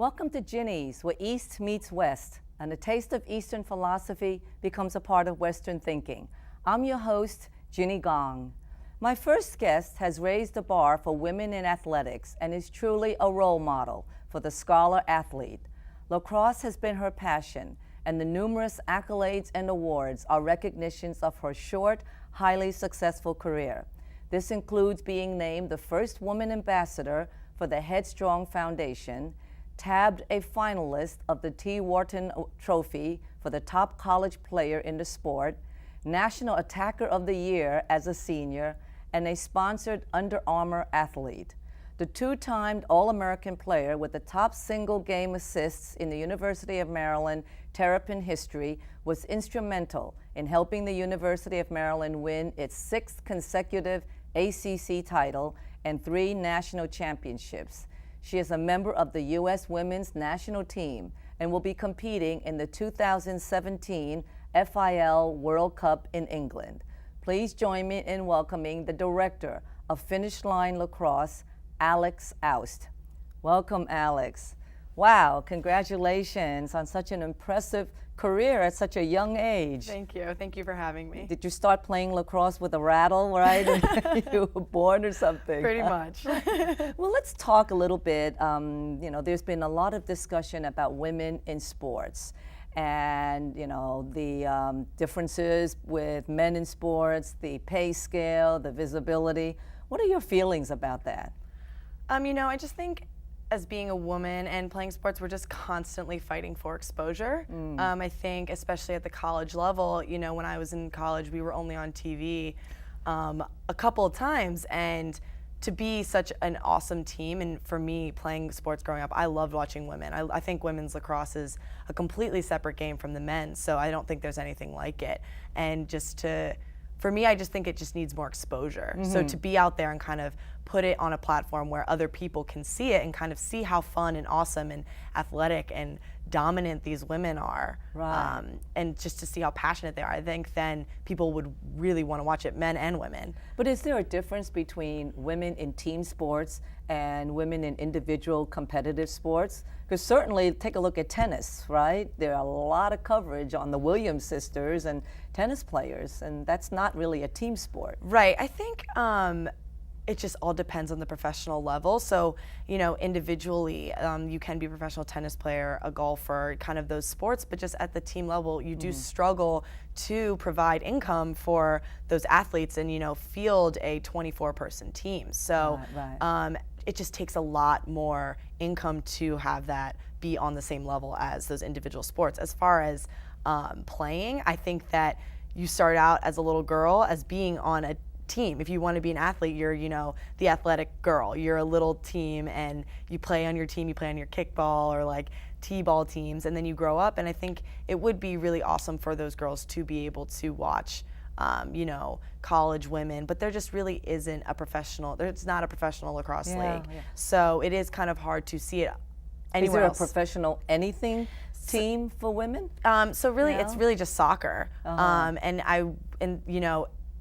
Welcome to Ginny's, where East meets West, and a taste of Eastern philosophy becomes a part of Western thinking. I'm your host, Ginny Gong. My first guest has raised the bar for women in athletics and is truly a role model for the scholar athlete. Lacrosse has been her passion, and the numerous accolades and awards are recognitions of her short, highly successful career. This includes being named the first woman ambassador for the Headstrong Foundation, tabbed a finalist of the T. Wharton Trophy for the top college player in the sport, National Attacker of the Year as a senior, and a sponsored Under Armour athlete. The two-timed All-American player with the top single-game assists in the University of Maryland Terrapin history was instrumental in helping the University of Maryland win its 6th consecutive ACC title and 3 national championships. She is a member of the U.S. women's national team and will be competing in the 2017 FIL World Cup in England. Please join me in welcoming the director of Finish Line Lacrosse, Alex Oust. Welcome, Alex. Wow, congratulations on such an impressive career at such a young age. Thank you. Thank you for having me. Did you start playing lacrosse with a rattle, right? And you were born or something? Pretty much. Well, let's talk a little bit. There's been a lot of discussion about women in sports and, the differences with men in sports, the pay scale, the visibility. What are your feelings about that? I just think as being a woman and playing sports, we're just constantly fighting for exposure. I think especially at the college level, when I was in college, we were only on TV a couple of times, and to be such an awesome team, and for me playing sports growing up, I loved watching women. I think women's lacrosse is a completely separate game from the men's, so I don't think there's anything like it. And for me, I just think it just needs more exposure. So to be out there and kind of put it on a platform where other people can see it and kind of see how fun and awesome and athletic and dominant these women are, right. And just to see how passionate they are, I think then people would really want to watch it, men and women. But is there a difference between women in team sports and women in individual competitive sports? Because certainly, take a look at tennis, right? There are a lot of coverage on the Williams sisters and tennis players, and that's not really a team sport. Right. I think it just all depends on the professional level. So, individually, you can be a professional tennis player, a golfer, kind of those sports, but just at the team level, you do struggle to provide income for those athletes and, field a 24-person team. So right. It just takes a lot more income to have that be on the same level as those individual sports. As far as playing, I think that you start out as a little girl as being on a team. If you want to be an athlete, you're, the athletic girl. You're a little team and you play on your team, you play on your kickball or like t-ball teams, and then you grow up, and I think it would be really awesome for those girls to be able to watch college women, but there just really isn't a professional, there's not a professional lacrosse league. Yeah. So it is kind of hard to see it anywhere else. Is there a professional anything team for women? So really, it's really just soccer.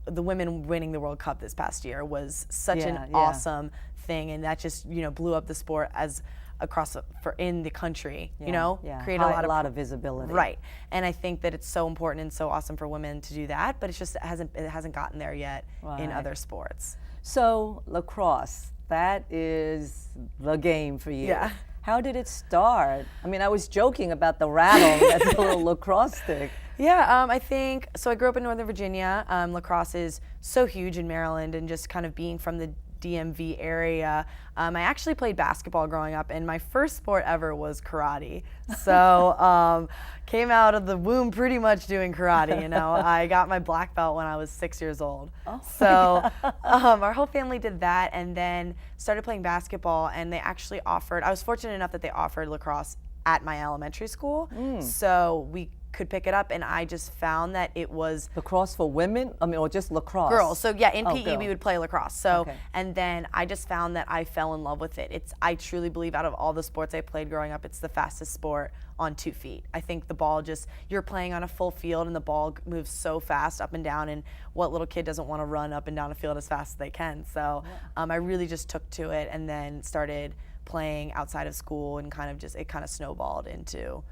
The women winning the World Cup this past year was such an awesome thing, and that just blew up the sport as across in the country. Created a lot of visibility. Right, and I think that it's so important and so awesome for women to do that, but it hasn't gotten there yet in other sports. So lacrosse, that is the game for you. Yeah. How did it start? I was joking about the rattle, that's a little lacrosse stick. Yeah, I think, so I grew up in Northern Virginia. Lacrosse is so huge in Maryland, and just kind of being from the DMV area. I actually played basketball growing up, and my first sport ever was karate. So came out of the womb pretty much doing karate, I got my black belt when I was 6 years old. Oh, so our whole family did that, and then started playing basketball, and they actually offered, I was fortunate enough that they offered lacrosse at my elementary school. So we could pick it up, and I just found that it was lacrosse for women, or just lacrosse? Girls. So yeah, in PE we would play lacrosse. So and then I just found that I fell in love with it. I truly believe out of all the sports I played growing up, it's the fastest sport on 2 feet. I think the ball you're playing on a full field, and the ball moves so fast up and down, and what little kid doesn't want to run up and down a field as fast as they can? So I really just took to it, and then started playing outside of school, and it kind of snowballed into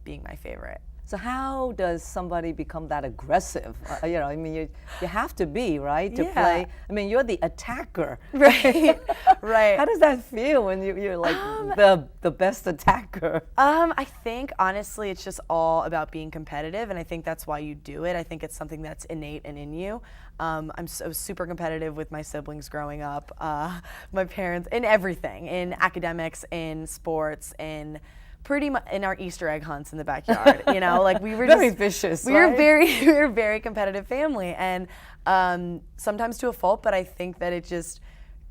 being my favorite. So how does somebody become that aggressive? I mean, you have to be, right, to play. I mean, you're the attacker. Right, right. How does that feel when you're like the best attacker? I think, honestly, it's just all about being competitive, and I think that's why you do it. I think it's something that's innate and in you. I'm so super competitive with my siblings growing up, my parents, in everything, in academics, in sports, in pretty much in our Easter egg hunts in the backyard. Like we were very vicious. We were a very competitive family, and sometimes to a fault. But I think that it just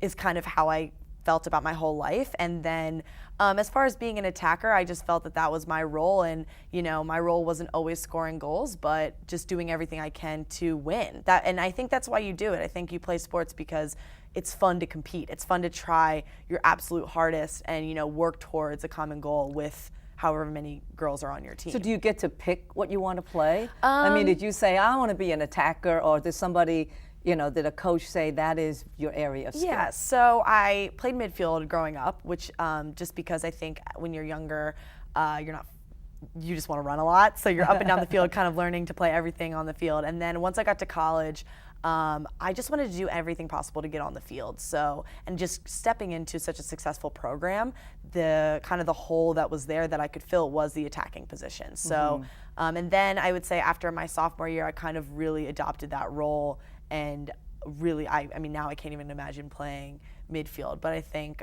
is kind of how I felt about my whole life. And then as far as being an attacker, I just felt that was my role, and my role wasn't always scoring goals, but just doing everything I can to win. And I think that's why you do it. I think you play sports because it's fun to compete. It's fun to try your absolute hardest and work towards a common goal with however many girls are on your team. So do you get to pick what you want to play? I mean, did you say, I want to be an attacker, or did somebody, did a coach say that is your area of skill? Yeah, so I played midfield growing up, which just because I think when you're younger, you just want to run a lot. So you're up and down the field kind of learning to play everything on the field. And then once I got to college, I just wanted to do everything possible to get on the field. So, and just stepping into such a successful program, the hole that was there that I could fill was the attacking position. So, and then I would say after my sophomore year, I kind of really adopted that role, and really, I mean, now I can't even imagine playing midfield. But I think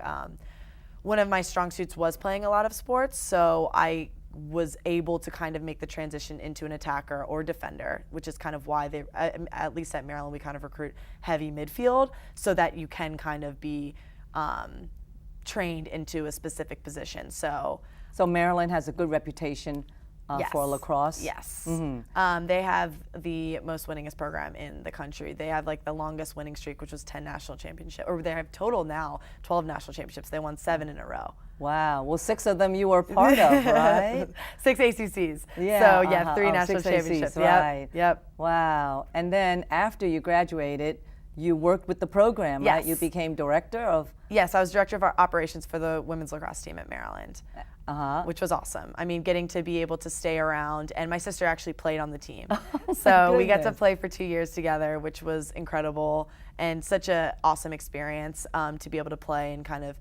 one of my strong suits was playing a lot of sports, so I was able to kind of make the transition into an attacker or defender, which is kind of why they, at least at Maryland, we kind of recruit heavy midfield so that you can kind of be trained into a specific position. So Maryland has a good reputation yes. for lacrosse? Yes. They have the most winningest program in the country. They have like the longest winning streak, which was 10 national championships, or they have total now 12 national championships. They won 7 in a row. Wow. Well, 6 of them you were part of, right? 6 ACCs. Yeah. So yeah, 3 national 6 championships. ACs, right. Yep. Wow. And then after you graduated, you worked with the program, yes. right? You became director of? Yes, I was director of our operations for the women's lacrosse team at Maryland, which was awesome. I mean, getting to be able to stay around, and my sister actually played on the team. So we got to play for 2 years together, which was incredible and such an awesome experience to be able to play and kind of,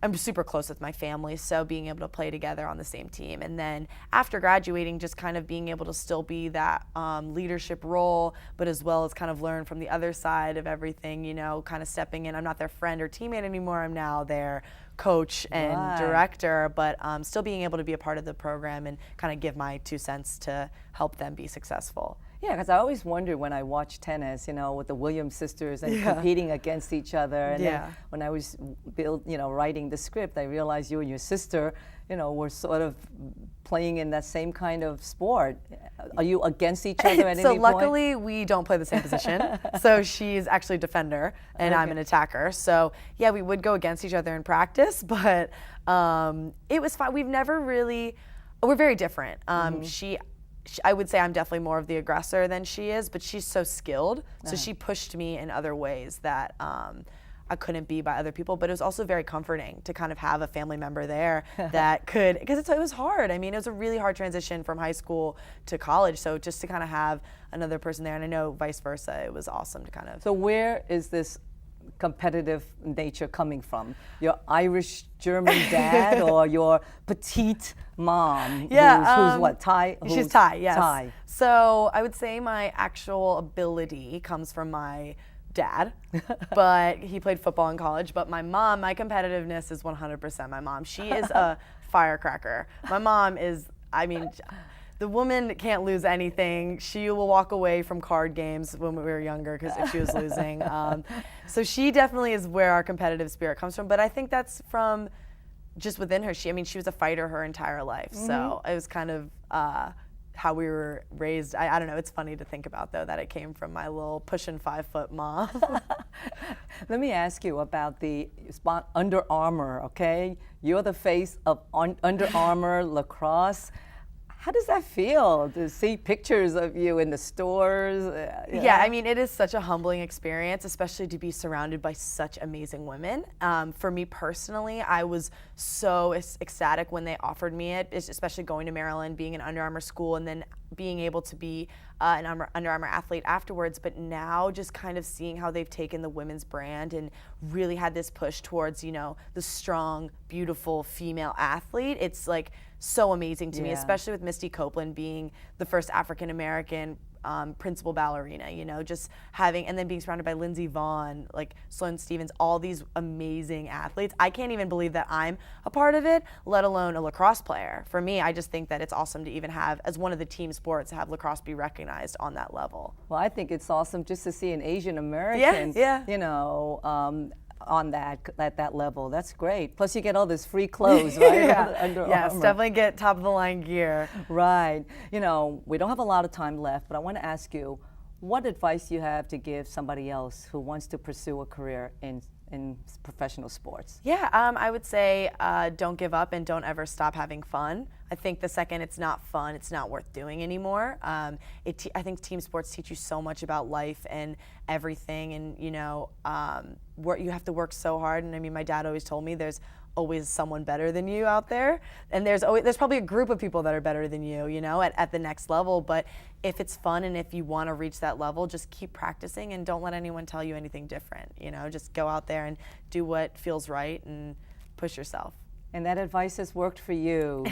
I'm super close with my family, so being able to play together on the same team. And then after graduating, just kind of being able to still be that leadership role, but as well as kind of learn from the other side of everything, kind of stepping in. I'm not their friend or teammate anymore. I'm now their coach and director, but still being able to be a part of the program and kind of give my 2 cents to help them be successful. Yeah, because I always wonder when I watch tennis, with the Williams sisters and competing against each other. And then when I was writing the script, I realized you and your sister, were sort of playing in that same kind of sport. Are you against each other at any point? So luckily, we don't play the same position. So she's actually a defender, and I'm an attacker. So yeah, we would go against each other in practice, but it was fun. We're very different. I would say I'm definitely more of the aggressor than she is, but she's so skilled. So she pushed me in other ways that I couldn't be by other people. But it was also very comforting to kind of have a family member there that could, because it was hard. I mean, it was a really hard transition from high school to college. So just to kind of have another person there, and I know vice versa, it was awesome to kind of. So where is this competitive nature coming from? Your Irish German dad or your petite mom? Yeah, who's what, Thai? She's Thai, yes. Thai. So I would say my actual ability comes from my dad, but he played football in college. But my mom, my competitiveness is 100% my mom. She is a firecracker. My mom is, I mean, the woman can't lose anything. She will walk away from card games when we were younger because if she was losing. So she definitely is where our competitive spirit comes from. But I think that's from just within her. She was a fighter her entire life. So it was kind of how we were raised. I don't know. It's funny to think about, though, that it came from my little pushing 5-foot mom. Let me ask you about the Under Armour, okay? You're the face of Under Armour lacrosse. How does that feel to see pictures of you in the stores? Yeah, I mean, it is such a humbling experience, especially to be surrounded by such amazing women. For me personally, I was so ecstatic when they offered me it, especially going to Maryland, being an Under Armour school, and then being able to be an Under Armour athlete afterwards. But now just kind of seeing how they've taken the women's brand and really had this push towards, you know, the strong, beautiful female athlete, it's like so amazing to me, especially with Misty Copeland being the first African-American principal ballerina, you know, just having, and then being surrounded by Lindsey Vonn, like Sloane Stephens, all these amazing athletes. I can't even believe that I'm a part of it, let alone a lacrosse player. For me, I just think that it's awesome to even have, as one of the team sports, have lacrosse be recognized on that level. Well, I think it's awesome just to see an Asian American, you know, on that, at that level. That's great. Plus you get all this free clothes, right? Yes, definitely get top of the line gear. Right. You know, we don't have a lot of time left, but I want to ask you, what advice you have to give somebody else who wants to pursue a career in professional sports? Yeah, I would say don't give up and don't ever stop having fun. I think the second it's not fun, it's not worth doing anymore. I think team sports teach you so much about life and everything, and you know, you have to work so hard. And I mean, my dad always told me there's always someone better than you out there, and there's probably a group of people that are better than you, you know, at the next level. But if it's fun and if you want to reach that level, just keep practicing and don't let anyone tell you anything different. You know, just go out there and do what feels right and push yourself. And that advice has worked for you.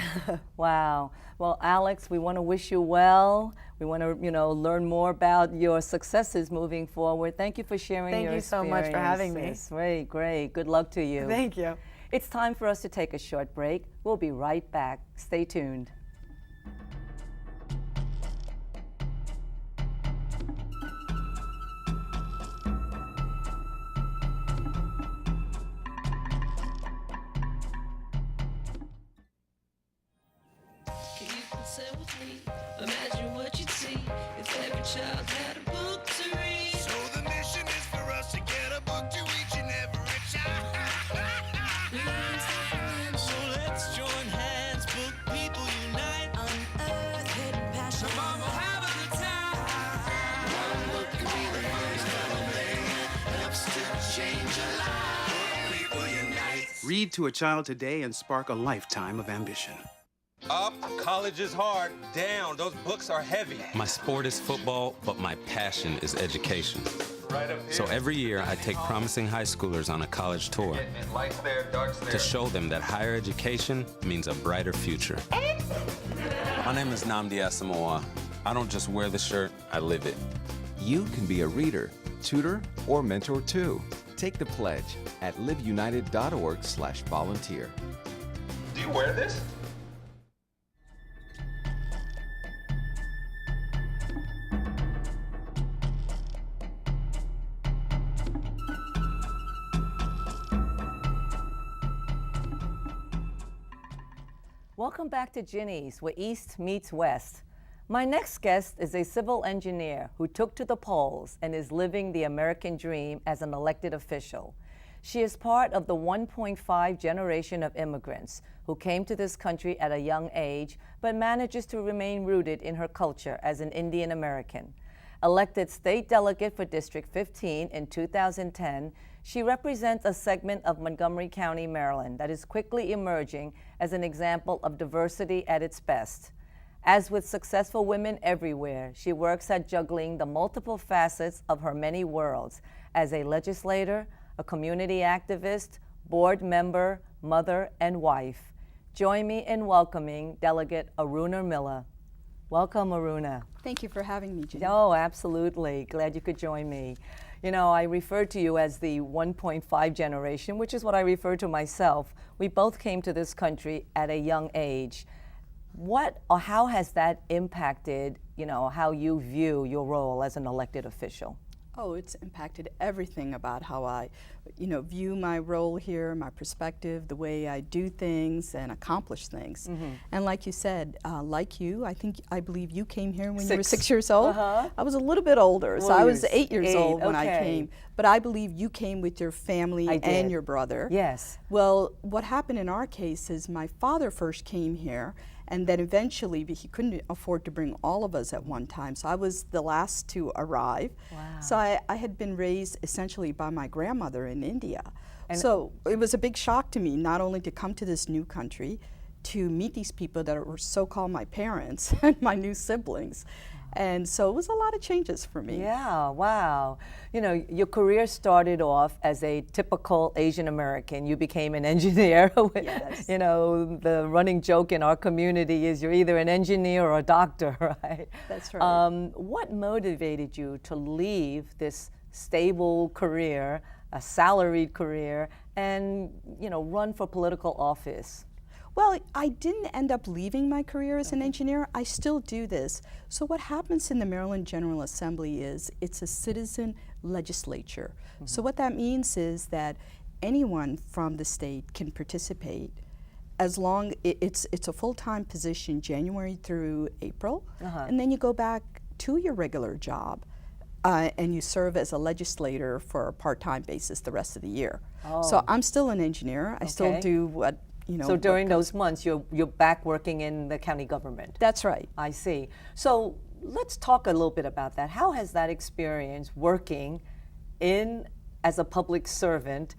Wow. Well, Alex, we want to wish you well. We want to, you know, learn more about your successes moving forward. Thank you for sharing your experiences. Thank you so much for having me. Great, great. Good luck to you. Thank you. It's time for us to take a short break. We'll be right back. Stay tuned. Imagine what you'd see if every child had a book to read. So the mission is for us to get a book to each and every child. So let's join hands, book people unite. Unearth hidden passion. Come on, we'll have a good time. One book can be the first little thing. Helps to change a life. Book people unite. Read to a child today and spark a lifetime of ambition. Up, college is hard. Down, those books are heavy. My sport is football, but my passion is education. Right up here. So every year I take promising high schoolers on a college tour Lights there, darks there. to show them that higher education means a brighter future. My name is Nnamdi Asamoah. I don't just wear the shirt, I live it. You can be a reader, tutor, or mentor too. Take the pledge at liveunited.org/volunteer. Do you wear this? Welcome back to Ginny's, where East meets West. My next guest is a civil engineer who took to the polls and is living the American dream as an elected official. She is part of the 1.5 generation of immigrants who came to this country at a young age, but manages to remain rooted in her culture as an Indian American. Elected state delegate for District 15 in 2010, she represents a segment of Montgomery County, Maryland, that is quickly emerging as an example of diversity at its best. As with successful women everywhere, she works at juggling the multiple facets of her many worlds as a legislator, a community activist, board member, mother, and wife. Join me in welcoming Delegate Aruna Miller. Welcome, Aruna. Thank you for having me, Ginny. Oh, absolutely. Glad you could join me. You know, I refer to you as the 1.5 generation, which is what I refer to myself. We both came to this country at a young age. What or how has that impacted, you know, how you view your role as an elected official? Oh, it's impacted everything about how I, view my role here, my perspective, the way I do things and accomplish things. Mm-hmm. And like you said, like you, I believe you came here when you were 6 years old. Uh-huh. I was a little bit older, so I was 8 years old when I came. But I believe you came with your family and your brother. Yes. Well, what happened in our case is my father first came here, And then eventually, he couldn't afford to bring all of us at one time, so I was the last to arrive. Wow. So I had been raised essentially by my grandmother in India. So it was a big shock to me, not only to come to this new country, to meet these people that were so-called my parents and my new siblings. And so it was a lot of changes for me. Yeah, wow. You know, your career started off as a typical Asian American. You became an engineer. Yes. You know, the running joke in our community is you're either an engineer or a doctor, right? That's right. What motivated you to leave this stable career, a salaried career, and, you know, run for political office? Well, I didn't end up leaving my career as an engineer. I still do this. So what happens in the Maryland General Assembly is it's a citizen legislature. So what that means is that anyone from the state can participate as long it's a full-time position January through April, and then you go back to your regular job and you serve as a legislator for a part-time basis the rest of the year. So I'm still an engineer. I still do what So during those months, you're back working in the county government. That's right. I see. So let's talk a little bit about that. How has that experience working as a public servant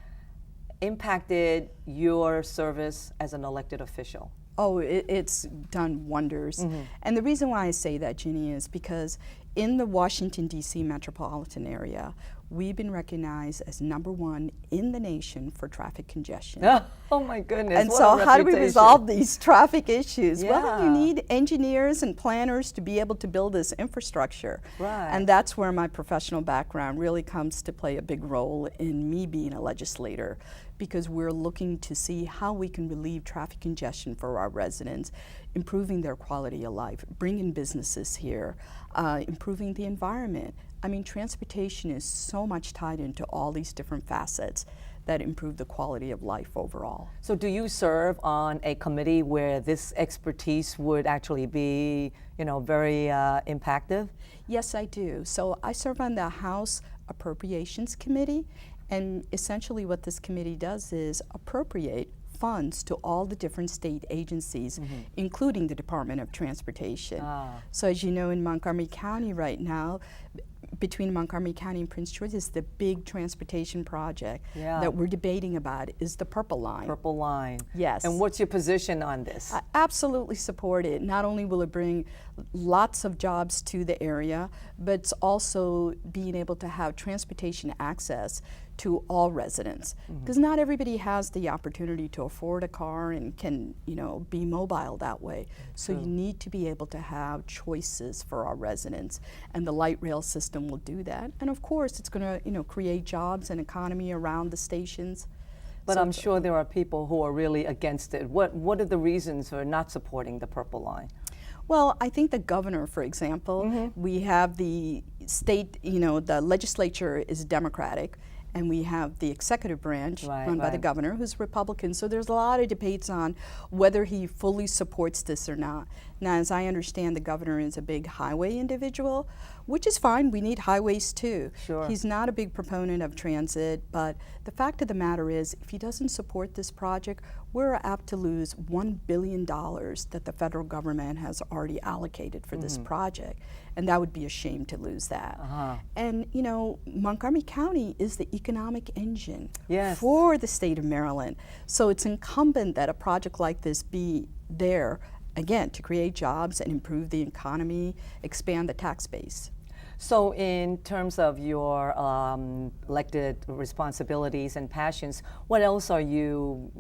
impacted your service as an elected official? Oh, it's done wonders. And the reason why I say that, Ginny, is because in the Washington, D.C. metropolitan area, we've been recognized as #1 in the nation for traffic congestion. Oh my goodness. And what so a how do we reputation. resolve these traffic issues? Well, you Yeah. need engineers and planners to be able to build this infrastructure. Right. And that's where my professional background really comes to play a big role in me being a legislator, because we're looking to see how we can relieve traffic congestion for our residents, improving their quality of life, bringing businesses here, improving the environment. I mean, transportation is so much tied into all these different facets that improve the quality of life overall. So do you serve on a committee where this expertise would actually be, you know, very impactful? Yes, I do. So I serve on the House Appropriations Committee, and essentially what this committee does is appropriate funds to all the different state agencies, including the Department of Transportation. So as you know, in Montgomery County right now, between Montgomery County and Prince George is the big transportation project that we're debating about is the Purple Line. Purple Line. Yes. And what's your position on this? I absolutely support it. Not only will it bring lots of jobs to the area, but it's also being able to have transportation access to all residents, because not everybody has the opportunity to afford a car and can, you know, be mobile that way. So you need to be able to have choices for our residents, and the light rail system will do that. And of course, it's going to, you know, create jobs and economy around the stations. But So I'm sure there are people who are really against it. What are the reasons for not supporting the Purple Line? Well, I think the governor, for example, we have the state, you know, the legislature is Democratic, and we have the executive branch run by the governor, who's Republican. So there's a lot of debates on whether he fully supports this or not. Now, as I understand, the governor is a big highway individual, which is fine. We need highways too. Sure. He's not a big proponent of transit, but the fact of the matter is, if he doesn't support this project, we're apt to lose $1 billion that the federal government has already allocated for this project. And that would be a shame to lose that. And, you know, Montgomery County is the economic engine for the state of Maryland. So it's incumbent that a project like this be there, again, to create jobs and improve the economy, expand the tax base. So in terms of your elected responsibilities and passions, what else are you,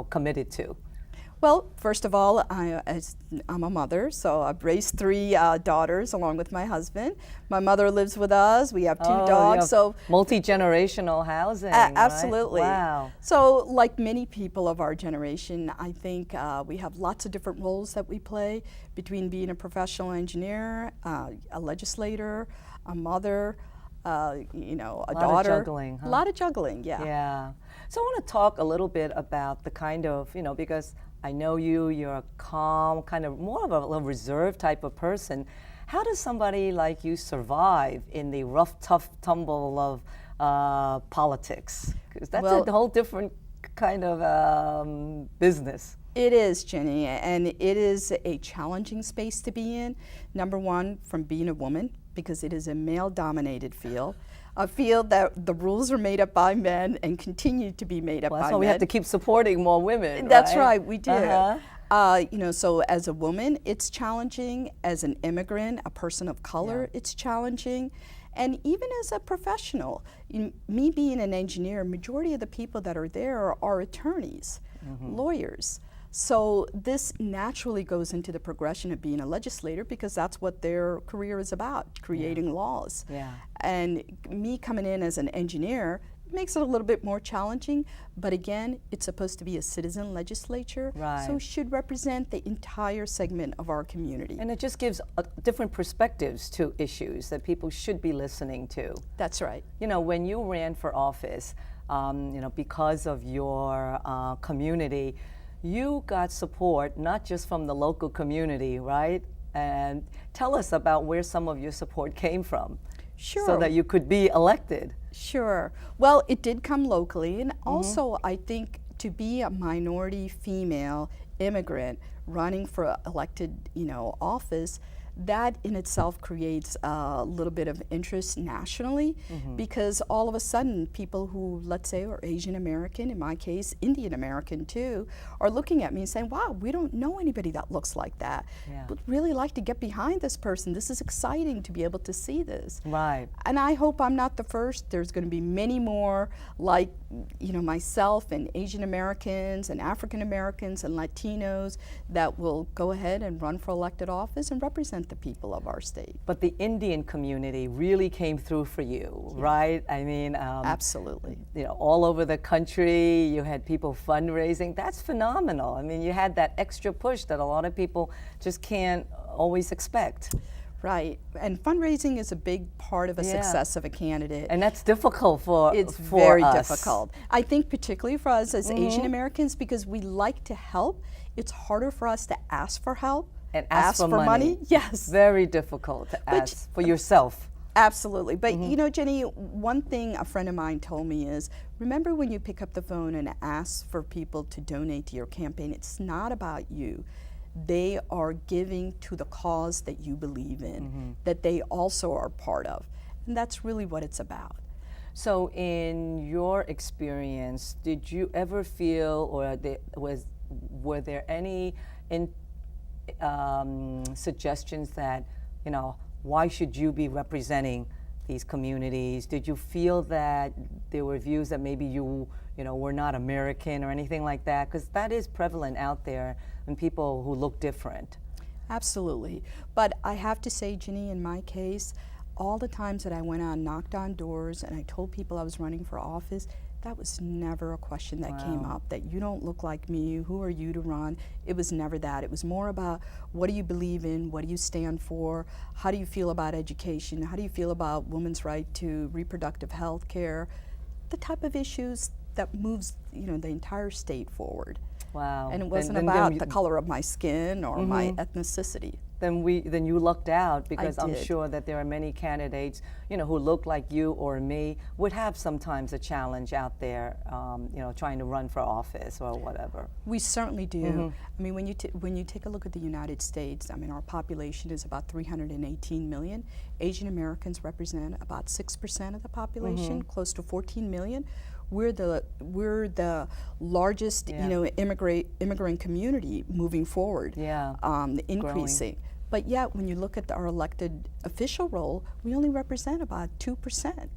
committed to? Well, first of all, I'm a mother, so I've raised 3 daughters along with my husband. My mother lives with us. We have 2 dogs. So multi-generational housing. Absolutely. Right? Wow. So, like many people of our generation, I think we have lots of different roles that we play between being a professional engineer, a legislator, a mother, a daughter. A lot of juggling, huh? A lot of juggling, yeah. Yeah. So I want to talk a little bit about the kind of, because I know you're a calm, kind of more of a reserved type of person. How does somebody like you survive in the rough, tough tumble of politics? Because that's a whole different kind of business. It is, Ginny, and it is a challenging space to be in. Number one, from being a woman, because it is a male-dominated field. A field that the rules are made up by men and continue to be made up by men. That's why we have to keep supporting more women. That's right, we do. You know, so as a woman, it's challenging. As an immigrant, a person of color, it's challenging. And even as a professional, me being an engineer, majority of the people that are there are attorneys, lawyers. So this naturally goes into the progression of being a legislator because that's what their career is about, creating laws. And me coming in as an engineer makes it a little bit more challenging, but again, it's supposed to be a citizen legislature, so it should represent the entire segment of our community. And it just gives different perspectives to issues that people should be listening to. That's right. You know, when you ran for office, you know, because of your community, you got support not just from the local community, right? And tell us about where some of your support came from. Sure. So that you could be elected. Sure. Well, it did come locally, and also I think to be a minority female immigrant running for elected, you know, office, that in itself creates a little bit of interest nationally because all of a sudden people who, let's say, are Asian American, in my case, Indian American too, are looking at me and saying, wow, we don't know anybody that looks like that. Would really like to get behind this person. This is exciting to be able to see this. Right. And I hope I'm not the first. There's going to be many more like, you know, myself and Asian Americans and African Americans and Latinos that will go ahead and run for elected office and represent the people of our state. But the Indian community really came through for you, right? I mean, absolutely. You know, all over the country, you had people fundraising. That's phenomenal. I mean, you had that extra push that a lot of people just can't always expect. Right, and fundraising is a big part of a success of a candidate. And that's difficult for It's for very us. difficult. I think particularly for us as Asian Americans, because we like to help, it's harder for us to ask for help. And ask for money. Yes. Very difficult to ask for yourself. Absolutely. But you know, Jenny, one thing a friend of mine told me is, remember when you pick up the phone and ask for people to donate to your campaign, it's not about you. They are giving to the cause that you believe in, that they also are part of. And that's really what it's about. So in your experience, did you ever feel, or were there any suggestions that, you know, why should you be representing these communities? Did you feel that there were views that maybe you know, were not American or anything like that? Because that is prevalent out there in people who look different. Absolutely. But I have to say, Ginny, in my case, all the times that I went out and knocked on doors and I told people I was running for office, that was never a question that came up, that you don't look like me, who are you to run? It was never that. It was more about, what do you believe in, what do you stand for, how do you feel about education, how do you feel about women's right to reproductive health care, the type of issues that moves, you know, the entire state forward. Wow. And it wasn't about the color of my skin or my ethnicity. Then you lucked out, because I'm did. sure that there are many candidates, you know, who look like you or me, would have sometimes a challenge out there, you know, trying to run for office or whatever. We certainly do. I mean, when you take a look at the United States, I mean, our population is about 318 million. Asian Americans represent about 6% of the population, close to 14 million. We're the largest, you know, immigrant community moving forward, increasing. Growing. But yet, when you look at our elected official role, we only represent about 2%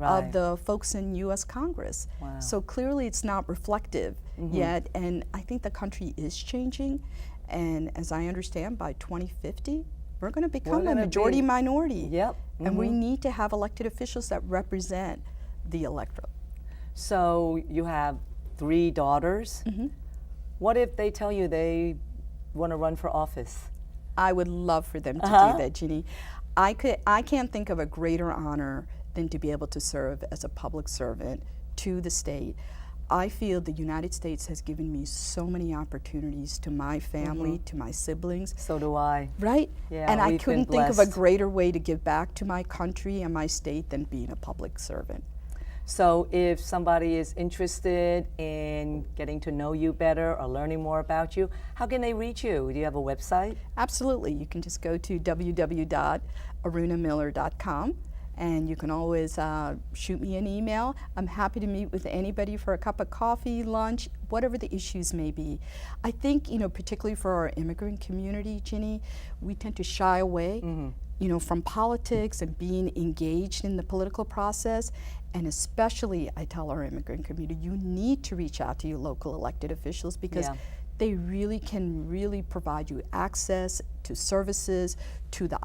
of the folks in U.S. Congress. Wow. So clearly, it's not reflective yet. And I think the country is changing. And as I understand, by 2050, we're going to become a majority minority. Yep. And we need to have elected officials that represent the electorate. So you have 3 daughters. What if they tell you they want to run for office? I would love for them to do that, Ginny. I can't think of a greater honor than to be able to serve as a public servant to the state. I feel the United States has given me so many opportunities to my family, to my siblings. So do I. Right? Yeah, and I we've been couldn't think of a blessed. greater way to give back to my country and my state than being a public servant. So if somebody is interested in getting to know you better or learning more about you, how can they reach you? Do you have a website? Absolutely. You can just go to www.arunamiller.com. And you can always shoot me an email. I'm happy to meet with anybody for a cup of coffee, lunch, whatever the issues may be. I think, you know, particularly for our immigrant community, Ginny, we tend to shy away, you know, from politics and being engaged in the political process. And especially, I tell our immigrant community, you need to reach out to your local elected officials because they really can provide you access to services, to the